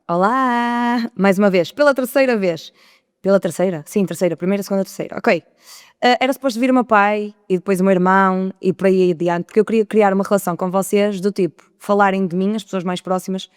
Olá! Mais uma vez, pela terceira vez. Pela terceira? Sim, terceira, primeira, segunda, terceira, ok. Era suposto vir o meu pai e depois o meu irmão e por aí adiante, porque eu queria criar uma relação com vocês do tipo, falarem de mim, as pessoas mais próximas,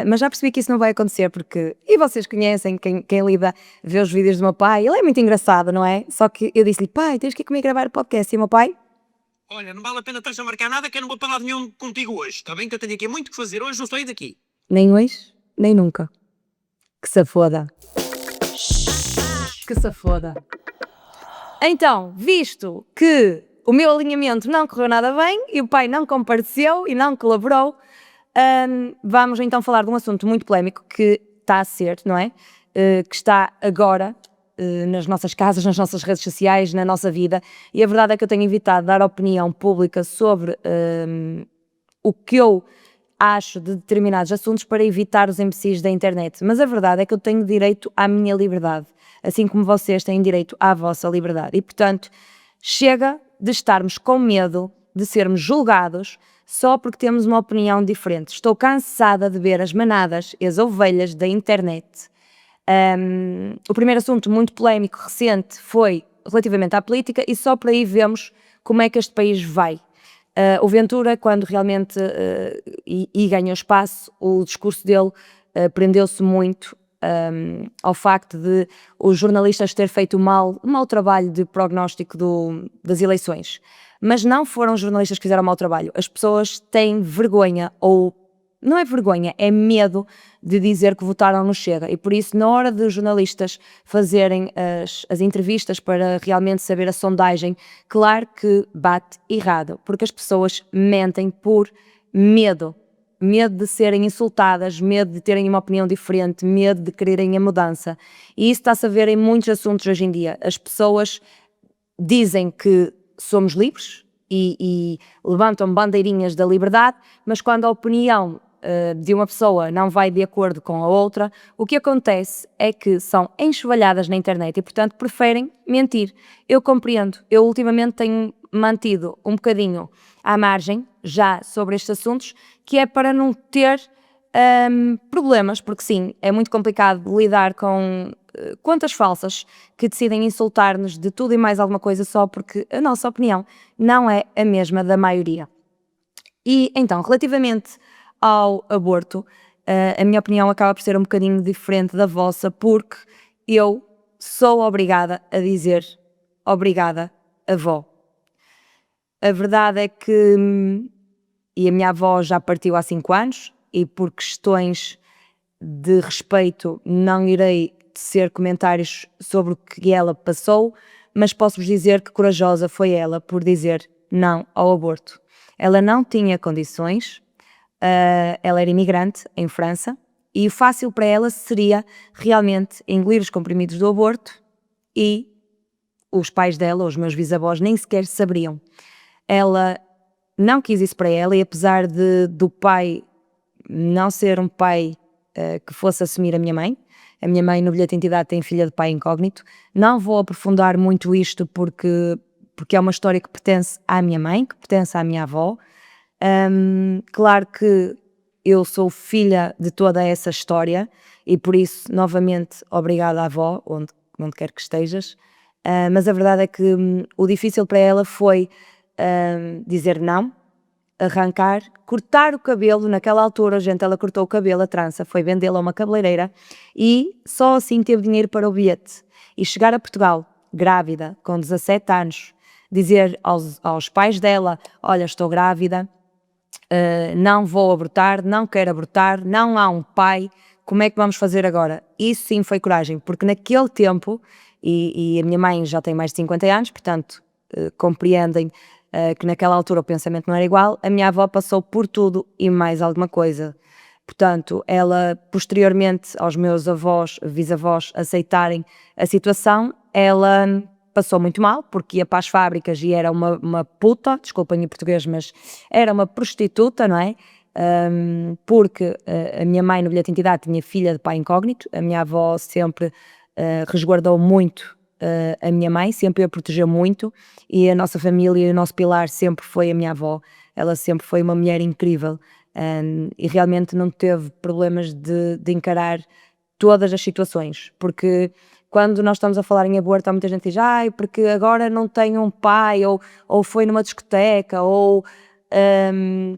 mas já percebi que isso não vai acontecer porque, e vocês conhecem, quem lida, vê os vídeos do meu pai, ele é muito engraçado, não é? Só que eu disse-lhe, pai, tens que ir comigo gravar o podcast, e o meu pai, Olha, não vale a pena estar a marcar nada que eu não vou para lado nenhum contigo hoje. Está bem que eu tenho aqui muito que fazer hoje, não saio daqui. nem hoje, nem nunca. Que se foda. Que se foda. Então, visto que o meu alinhamento não correu nada bem e o pai não compareceu e não colaborou, vamos então falar de um assunto muito polémico que está a ser, não é? Que está agora nas nossas casas, nas nossas redes sociais, na nossa vida, e a verdade é que eu tenho evitado dar opinião pública sobre o que eu acho de determinados assuntos para evitar os imbecis da internet, mas a verdade é que eu tenho direito à minha liberdade, assim como vocês têm direito à vossa liberdade, e portanto, chega de estarmos com medo de sermos julgados só porque temos uma opinião diferente. Estou cansada de ver as manadas e as ovelhas da internet. O primeiro assunto muito polémico recente foi relativamente à política e só por aí vemos como é que este país vai. O Ventura, quando realmente ganhou espaço, o discurso dele prendeu-se muito ao facto de os jornalistas ter feito um mau trabalho de prognóstico das eleições. Mas não foram os jornalistas que fizeram mau trabalho. As pessoas têm vergonha, ou não é vergonha, é medo de dizer que votaram no Chega. E por isso, na hora de os jornalistas fazerem as entrevistas para realmente saber a sondagem, claro que bate errado, porque as pessoas mentem por medo. Medo de serem insultadas, medo de terem uma opinião diferente, medo de quererem a mudança. E isso está-se a ver em muitos assuntos hoje em dia. As pessoas dizem que somos livres e levantam bandeirinhas da liberdade, mas quando a opinião de uma pessoa não vai de acordo com a outra, o que acontece é que são enxovalhadas na internet e, portanto, preferem mentir. Eu compreendo. Eu ultimamente tenho mantido um bocadinho à margem já sobre estes assuntos, que é para não ter problemas, porque sim, é muito complicado lidar com contas falsas que decidem insultar-nos de tudo e mais alguma coisa só porque a nossa opinião não é a mesma da maioria. E então, relativamente ao aborto, a minha opinião acaba por ser um bocadinho diferente da vossa, porque eu sou obrigada a dizer obrigada, avó. A verdade é que, e a minha avó já partiu há 5 anos, e por questões de respeito não irei tecer comentários sobre o que ela passou, mas posso-vos dizer que corajosa foi ela por dizer não ao aborto. Ela não tinha condições, ela era imigrante em França, e o fácil para ela seria realmente engolir os comprimidos do aborto e os pais dela, os meus bisavós, nem sequer saberiam. Ela não quis isso para ela e apesar do pai não ser um pai que fosse assumir a minha mãe no bilhete de identidade tem filha de pai incógnito, não vou aprofundar muito isto porque é uma história que pertence à minha mãe, que pertence à minha avó. Claro que eu sou filha de toda essa história e por isso, novamente, obrigada avó, onde quer que estejas, mas a verdade é que o difícil para ela foi dizer não, arrancar, cortar o cabelo, naquela altura, gente, ela cortou o cabelo, a trança, foi vendê-lo a uma cabeleireira e só assim teve dinheiro para o bilhete. E chegar a Portugal, grávida, com 17 anos, dizer aos pais dela, olha, estou grávida, não vou abortar, não quero abortar, não há um pai, como é que vamos fazer agora? Isso sim foi coragem, porque naquele tempo, e a minha mãe já tem mais de 50 anos, portanto, compreendem que naquela altura o pensamento não era igual, a minha avó passou por tudo e mais alguma coisa. Portanto, ela, posteriormente aos meus avós, bisavós, aceitarem a situação, ela passou muito mal, porque ia para as fábricas e era uma puta, desculpem em português, mas era uma prostituta, não é? Porque a minha mãe no bilhete de identidade tinha filha de pai incógnito, a minha avó sempre resguardou muito a minha mãe, sempre a protegeu muito e a nossa família e o nosso pilar sempre foi a minha avó, ela sempre foi uma mulher incrível E realmente não teve problemas de encarar todas as situações, porque quando nós estamos a falar em aborto há muita gente que diz, porque agora não tenho um pai, ou foi numa discoteca, ou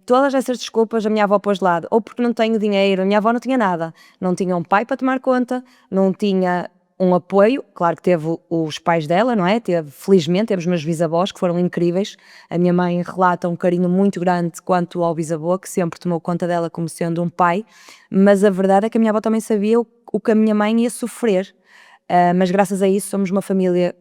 todas essas desculpas a minha avó pôs de lado, ou porque não tenho dinheiro. A minha avó não tinha nada, não tinha um pai para tomar conta, não tinha um apoio. Claro que teve os pais dela, não é? Felizmente teve os meus bisavós, que foram incríveis. A minha mãe relata um carinho muito grande quanto ao bisavô, que sempre tomou conta dela como sendo um pai, mas a verdade é que a minha avó também sabia o que a minha mãe ia sofrer, mas graças a isso somos uma família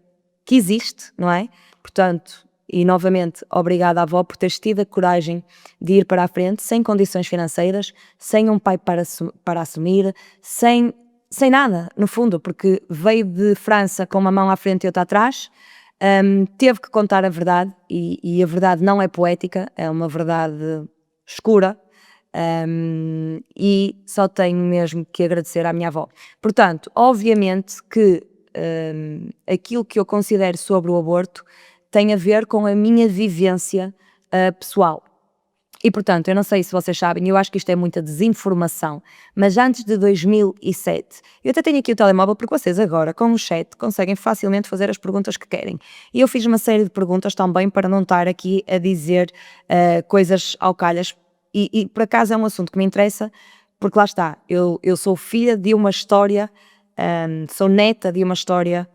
que existe, não é? Portanto, e novamente, obrigada avó por teres tido a coragem de ir para a frente, sem condições financeiras, sem um pai para assumir, sem nada, no fundo, porque veio de França com uma mão à frente e outra atrás, teve que contar a verdade, e a verdade não é poética, é uma verdade escura, e só tenho mesmo que agradecer à minha avó. Portanto, obviamente que aquilo que eu considero sobre o aborto tem a ver com a minha vivência pessoal. E, portanto, eu não sei se vocês sabem, eu acho que isto é muita desinformação, mas antes de 2007, eu até tenho aqui o telemóvel porque vocês agora, com o chat, conseguem facilmente fazer as perguntas que querem. E eu fiz uma série de perguntas também para não estar aqui a dizer coisas ao calhas, e por acaso é um assunto que me interessa, porque lá está, eu sou filha de uma história, sou neta de uma história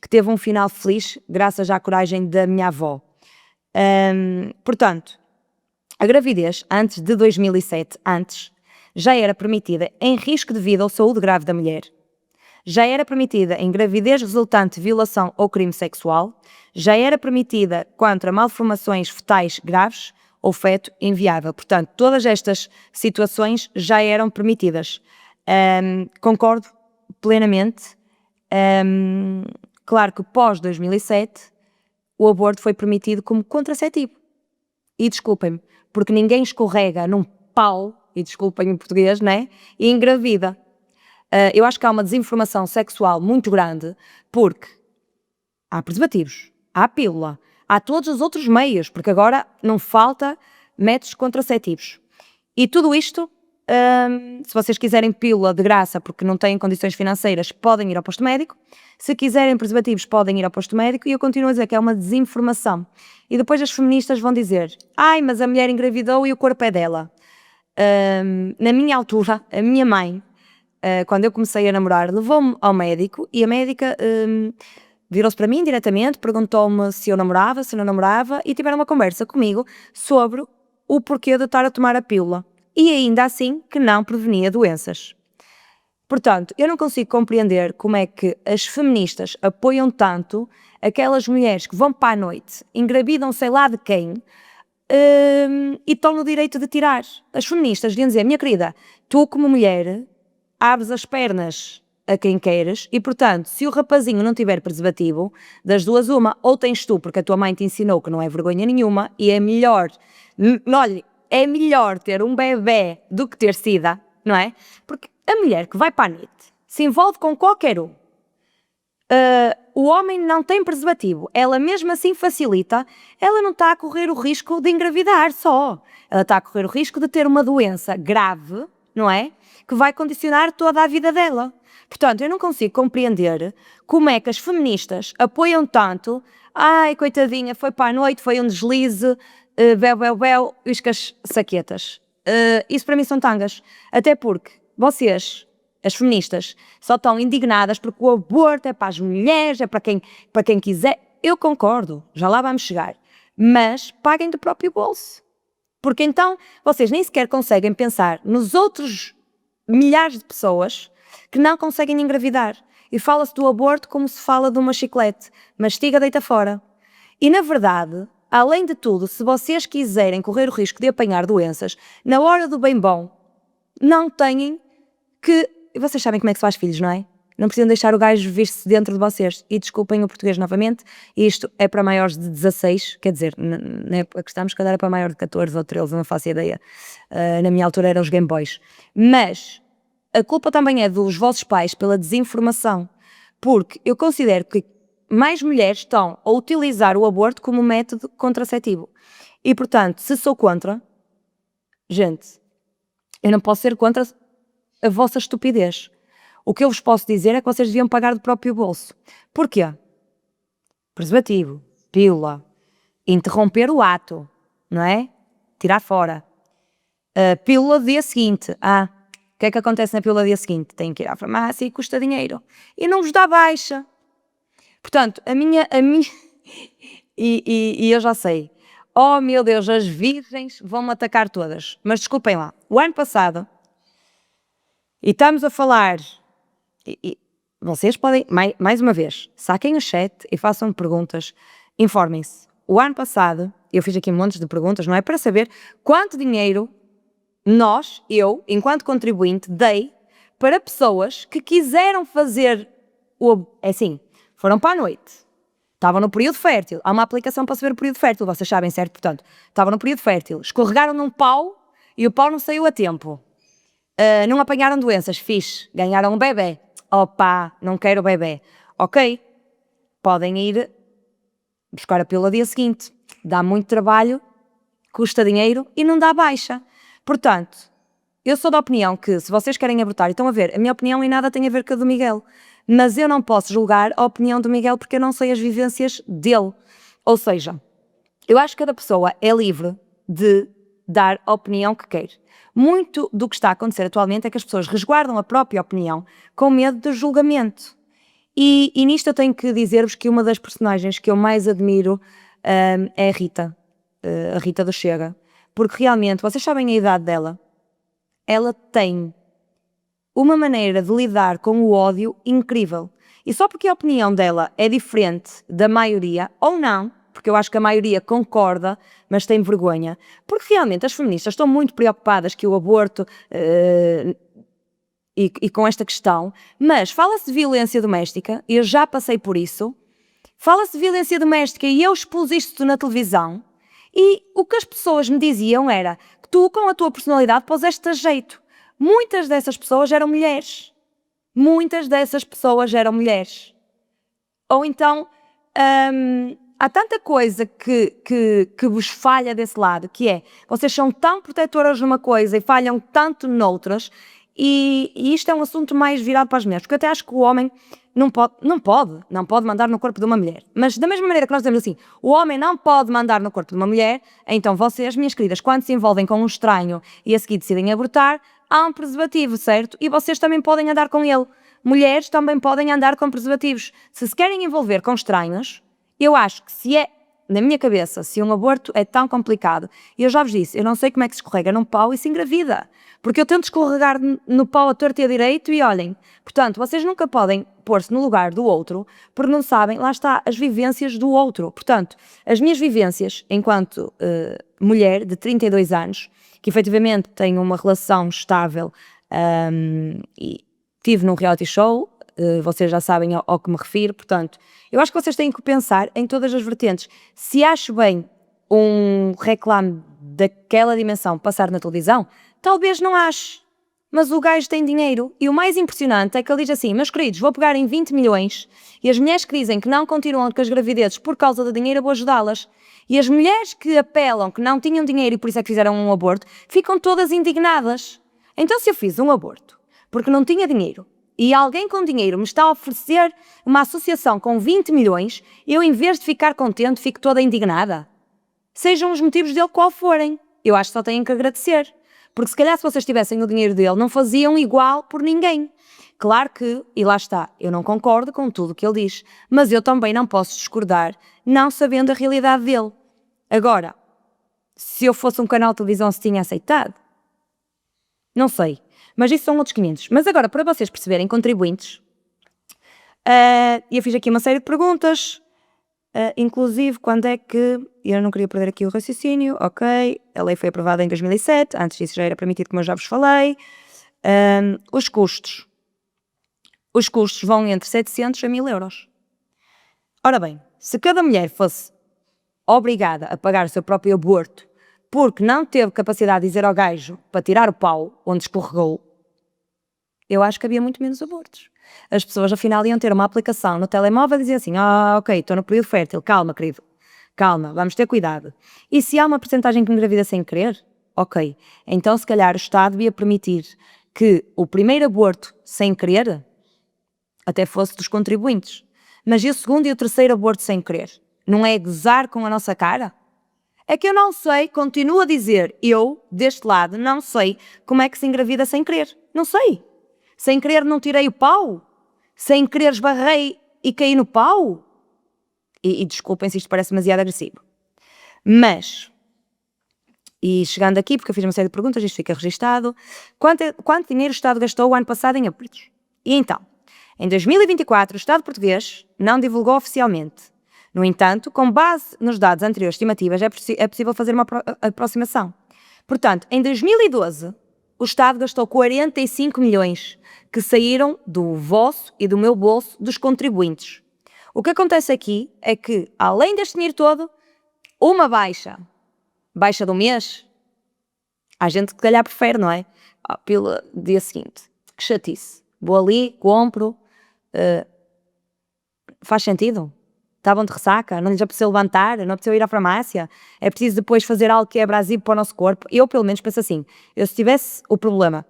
que teve um final feliz, graças à coragem da minha avó. Portanto, a gravidez, antes de 2007, já era permitida em risco de vida ou saúde grave da mulher. Já era permitida em gravidez resultante de violação ou crime sexual. Já era permitida contra malformações fetais graves ou feto inviável. Portanto, todas estas situações já eram permitidas. Concordo plenamente. Claro que pós 2007 o aborto foi permitido como contraceptivo. E desculpem-me, porque ninguém escorrega num pau, e desculpem o português, né? E engravida. Eu acho que há uma desinformação sexual muito grande, porque há preservativos, há pílula, há todos os outros meios, porque agora não falta métodos contraceptivos. E tudo isto, se vocês quiserem pílula de graça porque não têm condições financeiras, podem ir ao posto médico. Se quiserem preservativos, podem ir ao posto médico. E eu continuo a dizer que é uma desinformação. E depois as feministas vão dizer, mas a mulher engravidou e o corpo é dela. Na minha altura, a minha mãe, quando eu comecei a namorar, levou-me ao médico, e a médica virou-se para mim diretamente, perguntou-me se eu namorava, se não namorava, e tiveram uma conversa comigo sobre o porquê de estar a tomar a pílula. E ainda assim que não prevenia doenças. Portanto, eu não consigo compreender como é que as feministas apoiam tanto aquelas mulheres que vão para a noite, engravidam sei lá de quem, e estão no direito de tirar. As feministas deviam dizer, minha querida, tu como mulher abres as pernas a quem queres, e portanto, se o rapazinho não tiver preservativo, das duas uma, ou tens tu, porque a tua mãe te ensinou que não é vergonha nenhuma, e é melhor, olha, é melhor ter um bebê do que ter sida, não é? Porque a mulher que vai para a noite se envolve com qualquer um. O homem não tem preservativo, ela mesmo assim facilita, ela não está a correr o risco de engravidar só. Ela está a correr o risco de ter uma doença grave, não é? Que vai condicionar toda a vida dela. Portanto, eu não consigo compreender como é que as feministas apoiam tanto, coitadinha, foi para a noite, foi um deslize, bel, iscas saquetas. Isso para mim são tangas. Até porque vocês, as feministas, só estão indignadas porque o aborto é para as mulheres, é para quem quiser. Eu concordo, já lá vamos chegar. Mas paguem do próprio bolso. Porque então vocês nem sequer conseguem pensar nos outros milhares de pessoas que não conseguem engravidar. E fala-se do aborto como se fala de uma chiclete. Mastiga, deita fora. E na verdade, além de tudo, se vocês quiserem correr o risco de apanhar doenças, na hora do bem bom, não têm que... Vocês sabem como é que se faz filhos, não é? Não precisam deixar o gajo vir-se dentro de vocês. E desculpem o português novamente, isto é para maiores de 16, quer dizer, na época que estamos, cada era para maior de 14 ou 13, não faço ideia. Na minha altura eram os Game Boys. Mas a culpa também é dos vossos pais pela desinformação, porque eu considero que mais mulheres estão a utilizar o aborto como método contraceptivo. E, portanto, se sou contra, Gente, eu não posso ser contra a vossa estupidez. O que eu vos posso dizer é que vocês deviam pagar do próprio bolso. Porquê? Preservativo, pílula, interromper o ato, não é? Tirar fora. A pílula do dia seguinte. O que é que acontece na pílula do dia seguinte? Tem que ir à farmácia e custa dinheiro. E não vos dá baixa. Portanto, a minha e eu já sei. Oh meu Deus, as virgens vão-me atacar todas. Mas desculpem lá, o ano passado, e estamos a falar, vocês podem, mais uma vez, saquem o chat e façam perguntas, informem-se. O ano passado, eu fiz aqui montes de perguntas, não é? Para saber quanto dinheiro eu, enquanto contribuinte, dei para pessoas que quiseram fazer assim, foram para a noite. Estavam no período fértil. Há uma aplicação para saber o período fértil, vocês sabem, certo? Portanto, estavam no período fértil. Escorregaram num pau e o pau não saiu a tempo. Não apanharam doenças, fixe. Ganharam um bebê. Opa, não quero bebê. Ok, podem ir buscar a pílula dia seguinte. Dá muito trabalho, custa dinheiro e não dá baixa. Portanto, eu sou da opinião que se vocês querem abortar, e estão a ver, a minha opinião em nada tem a ver com a do Miguel. Mas eu não posso julgar a opinião do Miguel porque eu não sei as vivências dele. Ou seja, eu acho que cada pessoa é livre de dar a opinião que quer. Muito do que está a acontecer atualmente é que as pessoas resguardam a própria opinião com medo de julgamento. E nisto eu tenho que dizer-vos que uma das personagens que eu mais admiro é a Rita do Chega. Porque realmente, vocês sabem a idade dela, ela tem uma maneira de lidar com o ódio incrível. E só porque a opinião dela é diferente da maioria, ou não, porque eu acho que a maioria concorda, mas tem vergonha, porque realmente as feministas estão muito preocupadas que o aborto e com esta questão, mas fala-se de violência doméstica, eu já passei por isso, fala-se de violência doméstica e eu expus isto na televisão, e o que as pessoas me diziam era que tu, com a tua personalidade, puseste a jeito. Muitas dessas pessoas eram mulheres. Muitas dessas pessoas eram mulheres. Ou então, há tanta coisa que vos falha desse lado, que é, vocês são tão protetoras numa coisa e falham tanto noutras, e isto é um assunto mais virado para as mulheres, porque eu até acho que o homem não pode mandar no corpo de uma mulher. Mas da mesma maneira que nós dizemos assim, o homem não pode mandar no corpo de uma mulher, então vocês, minhas queridas, quando se envolvem com um estranho e a seguir decidem abortar, há um preservativo, certo? E vocês também podem andar com ele. Mulheres também podem andar com preservativos. Se querem envolver com estranhos, eu acho que na minha cabeça, se um aborto é tão complicado, e eu já vos disse, eu não sei como é que se escorrega num pau e se engravida. Porque eu tento escorregar no pau a torto e a direito e olhem, portanto, vocês nunca podem pôr-se no lugar do outro, porque não sabem, lá está, as vivências do outro. Portanto, as minhas vivências enquanto mulher de 32 anos, que efetivamente tenho uma relação estável e estive num reality show, vocês já sabem ao que me refiro, portanto, eu acho que vocês têm que pensar em todas as vertentes. Se acho bem um reclame daquela dimensão passar na televisão, talvez não ache, mas o gajo tem dinheiro e o mais impressionante é que ele diz assim, meus queridos, vou pegar em 20 milhões e as mulheres que dizem que não continuam com as gravidezes por causa do dinheiro, eu vou ajudá-las. E as mulheres que apelam que não tinham dinheiro e por isso é que fizeram um aborto, ficam todas indignadas. Então se eu fiz um aborto porque não tinha dinheiro e alguém com dinheiro me está a oferecer uma associação com 20 milhões, eu em vez de ficar contente, fico toda indignada. Sejam os motivos dele qual forem, eu acho que só têm que agradecer. Porque se calhar se vocês tivessem o dinheiro dele, não faziam igual por ninguém. Claro que, e lá está, eu não concordo com tudo o que ele diz, mas eu também não posso discordar, não sabendo a realidade dele. Agora, se eu fosse um canal de televisão, se tinha aceitado? Não sei, mas isso são outros 500. Mas agora, para vocês perceberem, contribuintes, eu fiz aqui uma série de perguntas, inclusive quando é que, eu não queria perder aqui o raciocínio, ok, a lei foi aprovada em 2007, antes disso já era permitido, como eu já vos falei. Os custos vão entre 700 a 1000 euros. Ora bem, se cada mulher fosse obrigada a pagar o seu próprio aborto porque não teve capacidade de dizer ao gajo para tirar o pau onde escorregou, eu acho que havia muito menos abortos. As pessoas afinal iam ter uma aplicação no telemóvel e dizer assim, ok, estou no período fértil, calma querido, calma, vamos ter cuidado. E se há uma porcentagem que engravida sem querer, Ok, então se calhar o Estado devia permitir que o primeiro aborto sem querer até fosse dos contribuintes. Mas e o segundo e o terceiro aborto sem querer? Não é gozar com a nossa cara? É que eu não sei, continuo a dizer, eu, deste lado, não sei como é que se engravida sem querer. Não sei. Sem querer não tirei o pau? Sem querer esbarrei e caí no pau? E desculpem se isto parece demasiado agressivo. Mas, e chegando aqui, porque eu fiz uma série de perguntas, isto fica registado, quanto dinheiro o Estado gastou o ano passado em abortos? E então, em 2024, o Estado português não divulgou oficialmente. No entanto, com base nos dados anteriores estimativas, é possível fazer uma aproximação. Portanto, em 2012, o Estado gastou 45 milhões que saíram do vosso e do meu bolso dos contribuintes. O que acontece aqui é que, além deste dinheiro todo, uma baixa do mês, há gente que calhar prefere, não é? Pelo dia seguinte. Que chatice. Vou ali, compro. Faz sentido? Estavam de ressaca? Não lhes apeteceu levantar? Não apeteceu ir à farmácia? É preciso depois fazer algo que é abrasivo para o nosso corpo? Eu, pelo menos, penso assim. Eu, se tivesse o problema,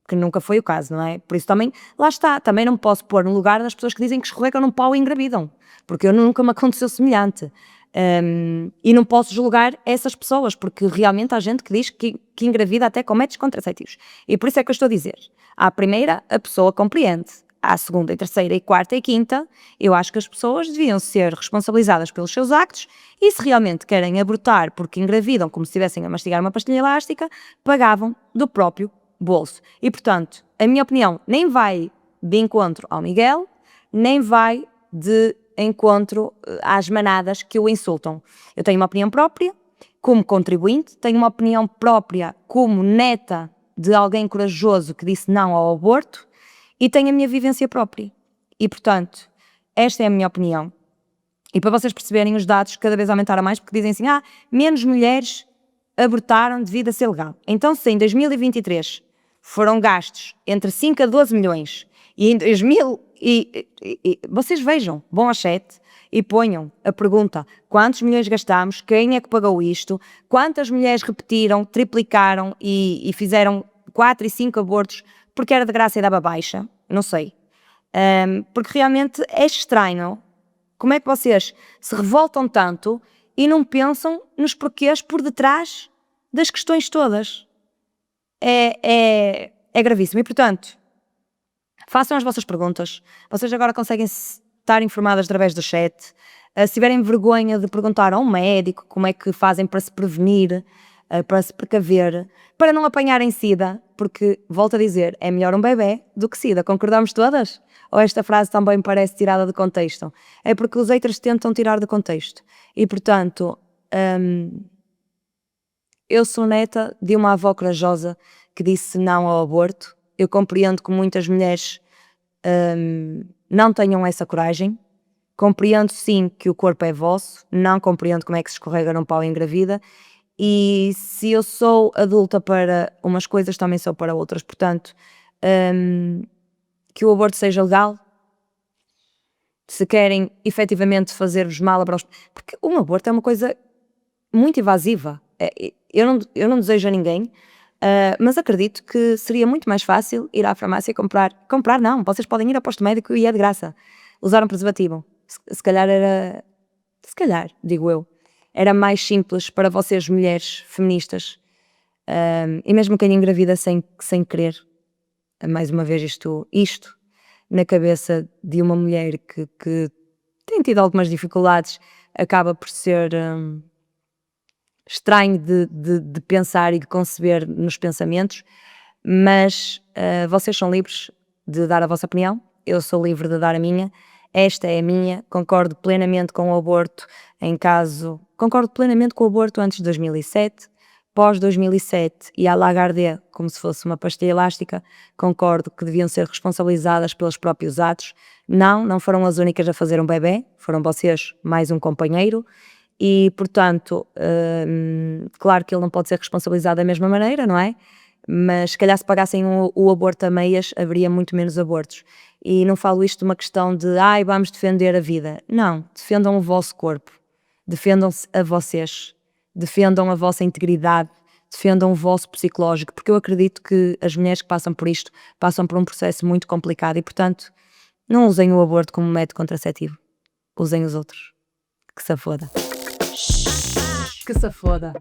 que nunca foi o caso, não é? Por isso também, lá está, também não me posso pôr no lugar das pessoas que dizem que escorregam num pau e engravidam. Porque nunca me aconteceu semelhante. E não posso julgar essas pessoas, porque realmente há gente que diz que engravida até com métodos contraceptivos. E por isso é que eu estou a dizer. À primeira, a pessoa compreende. À segunda, e terceira, e quarta e quinta, eu acho que as pessoas deviam ser responsabilizadas pelos seus actos e se realmente querem abortar porque engravidam como se estivessem a mastigar uma pastilha elástica, pagavam do próprio bolso. E, portanto, a minha opinião nem vai de encontro ao Miguel, nem vai de encontro às manadas que o insultam. Eu tenho uma opinião própria como contribuinte, tenho uma opinião própria como neta de alguém corajoso que disse não ao aborto e tenho a minha vivência própria. E, portanto, esta é a minha opinião. E para vocês perceberem, os dados cada vez aumentaram mais, porque dizem assim, menos mulheres abortaram devido a ser legal. Então, se em 2023 foram gastos entre 5 a 12 milhões e em 2000... vocês vejam, vão ao chat e ponham a pergunta, quantos milhões gastámos, quem é que pagou isto, quantas mulheres repetiram, triplicaram e fizeram 4 e 5 abortos porque era de graça e dava baixa, não sei. Porque realmente é estranho como é que vocês se revoltam tanto e não pensam nos porquês por detrás das questões todas. É gravíssimo. E, portanto, façam as vossas perguntas. Vocês agora conseguem estar informadas através do chat. Se tiverem vergonha de perguntar a um médico como é que fazem para se prevenir, para se precaver, para não apanharem SIDA, porque, volto a dizer, é melhor um bebê do que SIDA. Concordamos todas? Ou esta frase também parece tirada de contexto? É porque os haters tentam tirar de contexto. E, portanto, eu sou neta de uma avó corajosa que disse não ao aborto. Eu compreendo que muitas mulheres não tenham essa coragem. Compreendo sim que o corpo é vosso. Não compreendo como é que se escorrega num pau e engravida. E se eu sou adulta para umas coisas, também sou para outras. Portanto, que o aborto seja legal. Se querem efetivamente fazer-vos mal, porque um aborto é uma coisa muito invasiva. Eu não desejo a ninguém, mas acredito que seria muito mais fácil ir à farmácia e comprar. Comprar não, vocês podem ir ao posto médico e é de graça. Usar um preservativo. Se calhar era... Se calhar, digo eu. Era mais simples para vocês, mulheres feministas, e mesmo quem engravida sem querer, mais uma vez isto na cabeça de uma mulher que tem tido algumas dificuldades, acaba por ser estranho de pensar e de conceber nos pensamentos, mas vocês são livres de dar a vossa opinião, eu sou livre de dar a minha. Esta é a minha, concordo plenamente com o aborto concordo plenamente com o aborto antes de 2007, pós 2007 e a Lagarde como se fosse uma pastilha elástica, concordo que deviam ser responsabilizadas pelos próprios atos. Não foram as únicas a fazer um bebê, foram vocês mais um companheiro e, portanto, claro que ele não pode ser responsabilizado da mesma maneira, não é? Mas se calhar se pagassem o aborto a meias, haveria muito menos abortos. E não falo isto de uma questão de vamos defender a vida. Não, defendam o vosso corpo, defendam-se a vocês, defendam a vossa integridade defendam o vosso psicológico, porque eu acredito que as mulheres que passam por isto passam por um processo muito complicado e, portanto, não usem o aborto como método contraceptivo. Usem os outros. Que se foda. Que se foda.